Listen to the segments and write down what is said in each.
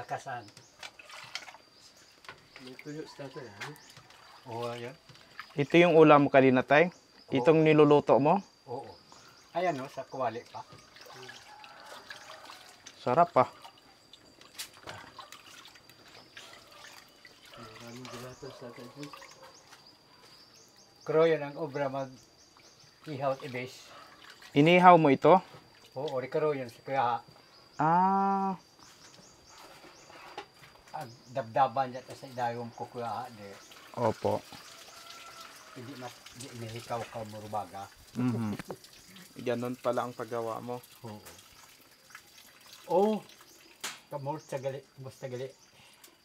lakasan. May tuyo sa tatay, ha? Oo, yan. Ito yung ulam mo kanina, tay? Itong niluluto mo? Oo. Ayan o, sa kuwali pa. Sarap ah. Maraming dilata sa tatay. Pero yan ang obra mag-ihaw at ibis. Inihaw mo ito? Oo, karo yan sa kaya Ah, ang dabdaban niya sa idayong ko kaya de. opo. Hindi nahikaw ka murubaga. Ganon pala ang paggawa mo. Oo. Oh, kamor tagali, bus tagali.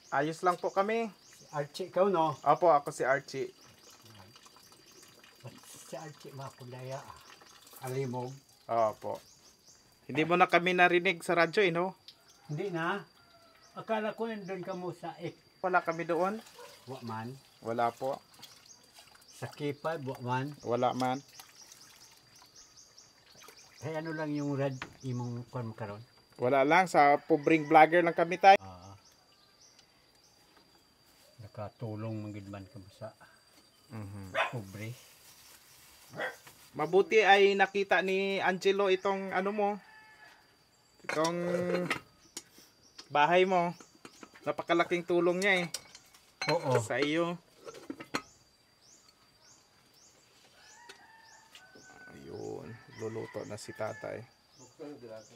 Ayos lang po kami. Si Archie, ikaw no? Opo, ako si Archie. Si Archie makundaya. Alimog. Opo. Hindi mo na kami narinig sa radyo, no? Hindi na. Akala ko nandun ka mo sa Wala kami doon. Wakman. Wala po. Sa Kipad, Wakman. Wala man. Kaya ano lang yung red imong kwan mo karon? Wala lang. Sa pobreng vlogger lang kami tayo. Nakatulong mangidman ka mo sa pobre. Mabuti ay nakita ni Angelo itong ano mo. Itong bahay mo. Napakalaking tulong niya eh. Oo. Sa iyo. Ayun. Luluto na si tatay. Buksan ang dilata.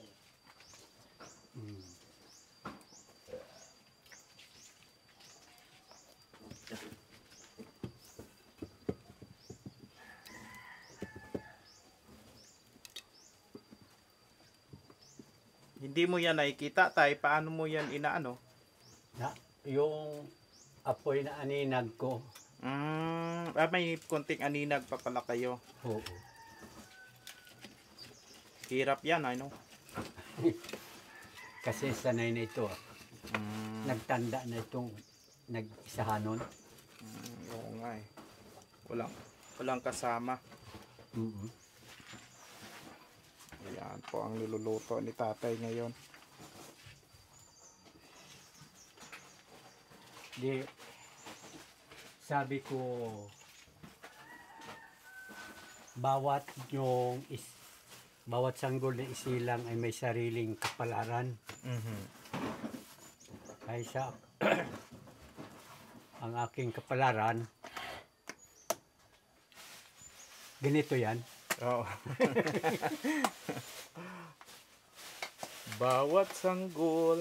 Hindi mo yan nakikita tay. Paano mo yan inaano? Na, yung apoy na aninag ko. May konting aninag pa pala kayo. Oo. Hirap yan, ano? Kasi sanay na ito. Nagtanda na itong nag-isahanon. Oo nga eh. Walang kasama. Ayan po ang niluluto ni tatay ngayon. Di, sabi ko, bawat sanggol na isilang ay may sariling kapalaran. Ay sa ang aking kapalaran, ganito yan. Oo. Bawat sanggol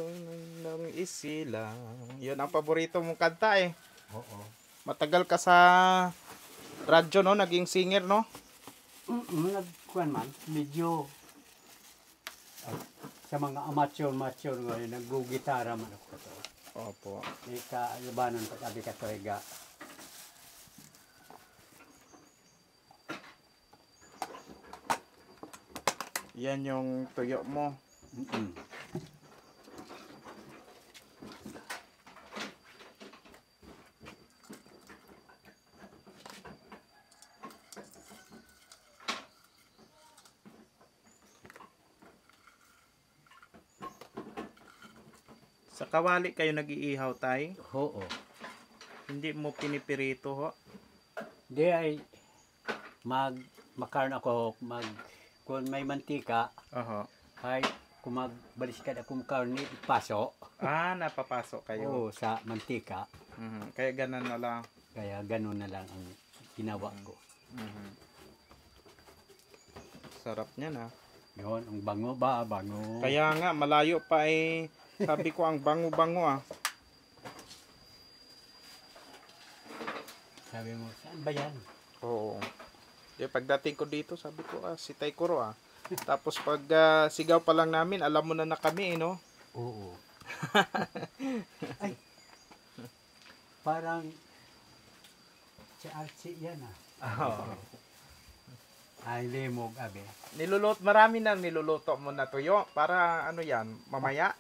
ng isilang. Yun ang paborito mong kanta eh. Oo. Matagal ka sa radyo, no? Naging singer, no? Nagkuhan man, medyo sa mga amateur ngayon, nag-gitara man ako to. Opo. Ika-labanan ko sabi ka to, higa. Yan yung tuyo mo. Sa kawali kayo nag-iihaw tay? Oo. Hindi mo pinipirito ho? Di ay makaroon ako kung may mantika Oho. ay kung magbaliskad akong karne ipaso. Napapasok kayo. Oo, sa mantika. Kaya ganun na lang. Kaya ganun na lang ang ginawa ko. Sarap niya na. Yun, ang bango ba? Bango. Kaya nga, malayo pa eh. Sabi ko ang bango-bango ah. Sabi mo, saan ba yan? Oo. Pagdating ko dito, sabi ko si Tay Kuro ah. Tapos pag sigaw pa lang namin, alam mo na kami eh, no? Oo. Ay, parang si Archie yan ah. Ay, limog, abe. Marami na niluluto mo na tuyo. Para ano yan, mamaya?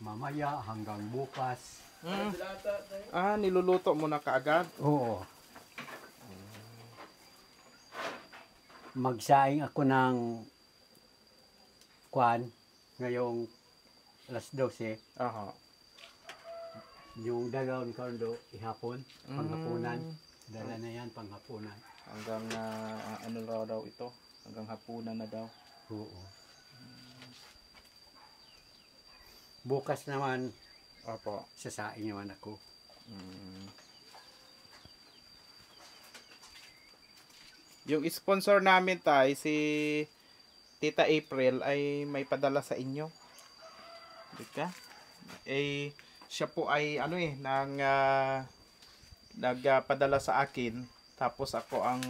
Mamaya hanggang bukas. Niluluto mo na kaagad? Oo. Magsaing ako ng kwan ngayong alas 12. Aha. Yung dalawang kondo ihapon, panghapunan. Mm. Dala na yan, panghapunan. Hanggang ano daw ito? Hanggang hapunan na daw. Oo. Bukas naman, Opo. sasaing naman ako. Mm. Yung sponsor namin tay, si Tita April ay may padala sa inyo. Dika? Eh, siya po ay ano nagpadala sa akin. Tapos ako ang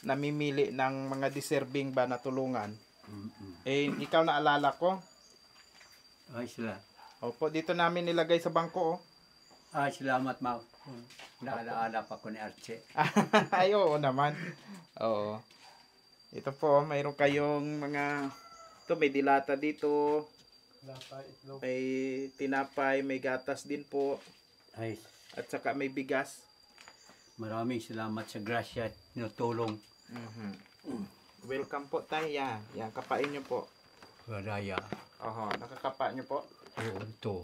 namimili ng mga deserving ba na tulungan. Eh, ikaw naalala ko. Ay, sila. Opo, dito namin nilagay sa bangko. Oh. Ay, salamat, ma. Naalaala pa ko ni Archie. Ay, oo naman. Oo. Ito po, mayroon kayong mga... Ito, may dilata dito. May tinapay, may gatas din po. Ay, At saka may bigas. maraming salamat sa grasya at tinutulong. Welcome po tayo. Yan, kapain nyo po. Radaya. Oho, nakakapa nyo po. Oo, ito.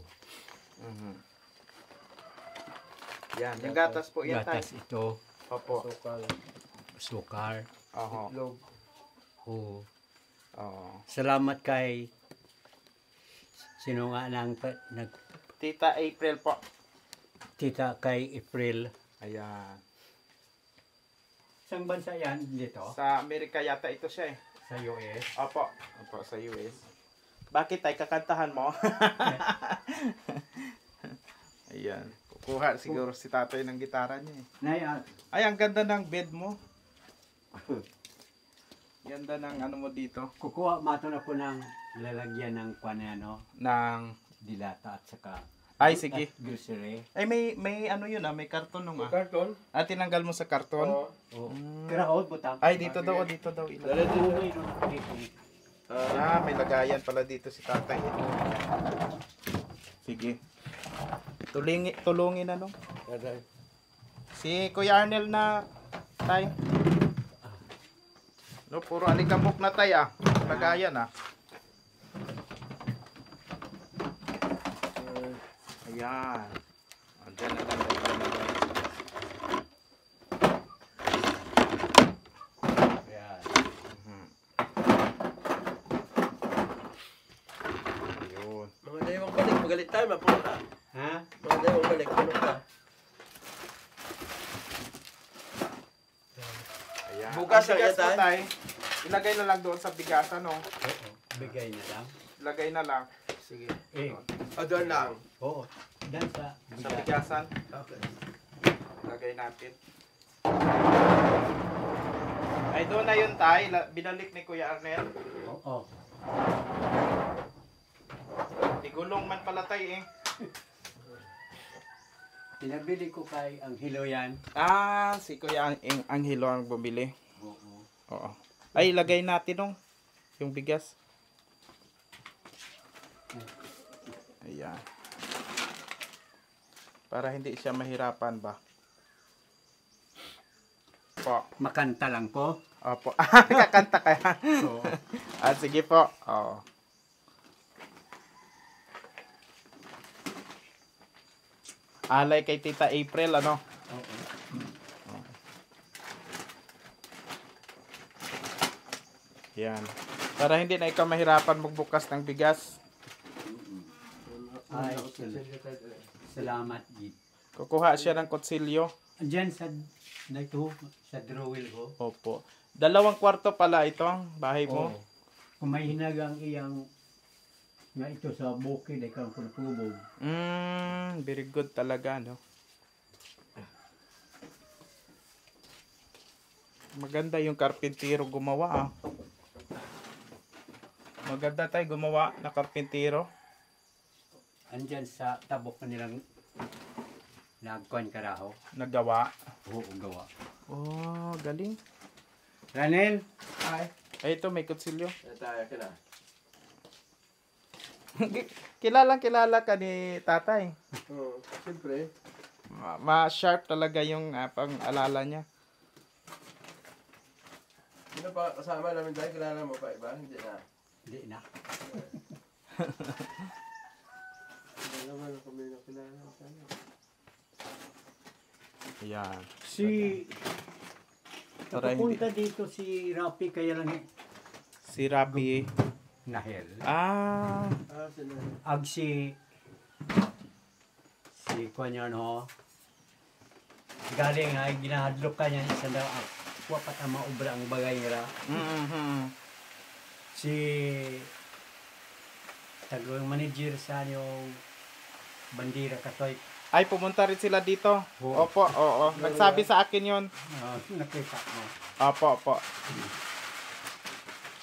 Yan, yung gatas po yan tayo. Gatas ito. Opo. Sukar. Oho. Itlog. Oo. Oo. Salamat kay sino nga nang Tita April po. nagtita kay April. Ayan. Isang bansa yan dito? Sa Amerika yata ito siya eh. Sa US. Opo. Opo, sa US. Bakit tayo kakantahan mo? Ayan. Kukuha siguro si tatay ng gitara niya eh. Naya, Ay, ang ganda ng bed mo. Ganda ng ano mo dito. kukuha maton ako ng lalagyan ng panano, Ng... dilata at saka Ay, sige. at grocery. Ay, may ano yun may karton nung Karton. Ah, tinanggal mo sa karton? Oo. Oh. Karaot butang. Ay, dito daw, dito daw. Dali Ilagay. dito. Mayroon ako dito. May lagayan pala dito si tatay. Sige. Tulungin na nung. Dali. Si Kuya Arnel na tay. No, puro alikabok na tay ah. Lagayan ah. Ayan. Andyan na lang. Ayan. Ayun. Mga daywang balik. Magalit tayo. Mapunta. Ha? Mga daywang balik. Puno ka. Ayan. Bukas Ang bigas na yan, po, tay. Ilagay na lang doon sa bigasan no. Oo. Bigay na lang. Ilagay na lang Sige. Eh, O, doon lang. oo. Dan sa sa bigas. bigasan. Okay. Ilagay natin. Ay, doon na yun tay. Binalik ni Kuya Arnel. Oo. Igulong man pala tay eh. Pinabili ko kay ang hilo yan. Ah, si Kuya Anghelo ang bumili. Oo. Oo. Ay, ilagay natin nung yung bigas. Ayan. Para hindi siya mahirapan ba? Po. Makanta lang po. Opo. Kakanta kaya. Oo. Ah, sige po. Oo. Alay kay Tita April, ano? Oo. Yan. Para hindi na ikaw mahirapan magbukas ng bigas. Ay, salamat, Gid. Kukuha siya ng kutsilyo. Andyan sa dito, sa drawing ko. Opo. 2 kwarto pala ito ang bahay mo. Oo. Kung may hinagang iyang nga ito sa bukid ay kang kulkubog. Very good talaga, no? Maganda yung karpintero gumawa, ah. Maganda tayo gumawa na karpintero. Andyan sa tabok na nilang nagkuhan karaho. Nagawa. Oo, gawa. Oh, galing. Ranel, Ay. Ay, ito, may kutsilyo. Tayo ka na. Kilala ka ni tatay. Oo. Siyempre. Ma-sharp talaga yung pang-alala niya. Sino pa kasama namin tayo? Kilala mo pa iba? Hindi na. hindi na. naman ako may nakilala sa ano. Ayan. Si Para Nakapunta dito si Rapi kaya lang Si Rapi. nahel. Ah. Sila. Ag si Kuya no. Galing ay ginahadlok ka niya sa daw wa pa ta maubra ang bagay nila. Si tagong manager sa yung bandira katoy. Ay, pumunta rin sila dito. Oo. Opo, oo. Nagsabi sa akin yun. Nakita mo. Opo, opo.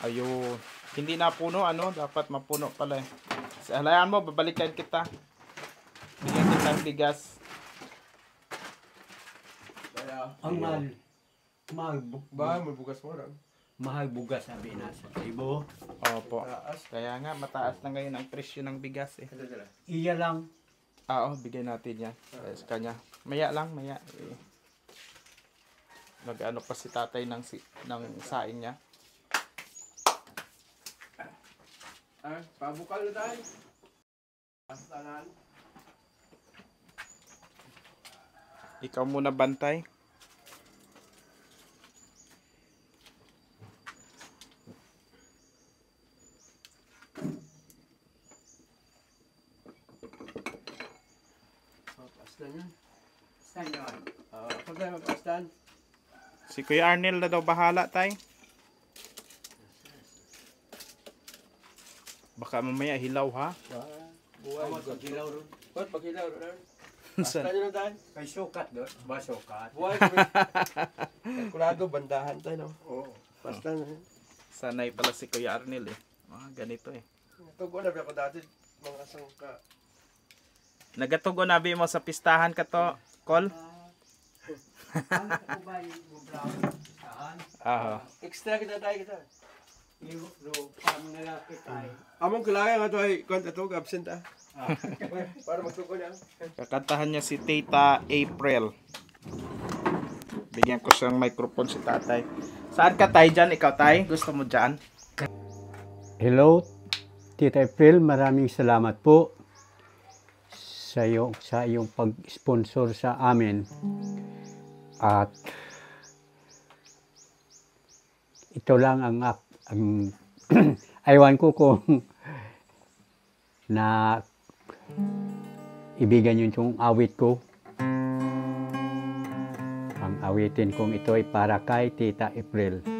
Ayun. Hindi na puno, ano? Dapat mapuno pala eh. Halayaan mo, babalikan kita. Bigyan kita ng bigas. Kaya, Ang mahal ba, may bugas mo lang. mahal bugas sabi na sa tribo. Opo. Taas. Kaya nga, mataas na ngayon ang presyo ng bigas eh. Sila. Iya lang Oo, bigyan natin yan. Sa kanya. Maya lang, maya. Eh. Nag-ano pa si tatay ng saing niya. Pabukal na tayo. Pastanan. Ikaw muna bantay. Pastan yun. saan yun? Ako tayo magpastan. Si Kuya Arnel na daw bahala, tay. Baka mamaya hilaw, ha? Buhay. Amat ang hilaw ron. Ba't paghilaw ron? Saan? Pastan yun na tayo. Kay sukat doon. Ba sukat? Buhay. Kalkulado, bandahan tayo, no? Oo. Pastan. Sanay pala si Kuya Arnel, eh. Ganito, eh. Tugo na ako dati. Mga sangka. Nagatugo na mo sa pistahan ka to, Kol? Ang ako ba yung brown? Saan? Aha. Extra kita tayo kita. Yung pang nalaki tayo. Among kailangan nga ito ay kwenta ito, absent ah. Para magtuko niya. Kakantahan niya si Tita April. Bigyan ko siyang microphone si tatay. Saan ka, tay? Dyan? Ikaw, tay? Gusto mo dyan? Hello, Tita April, maraming salamat po sa iyong pag-sponsor sa amin. At ito lang ang aywan ko kung na ibigan yung awit ko. Ang awitin kong ito ay para kay Tita April.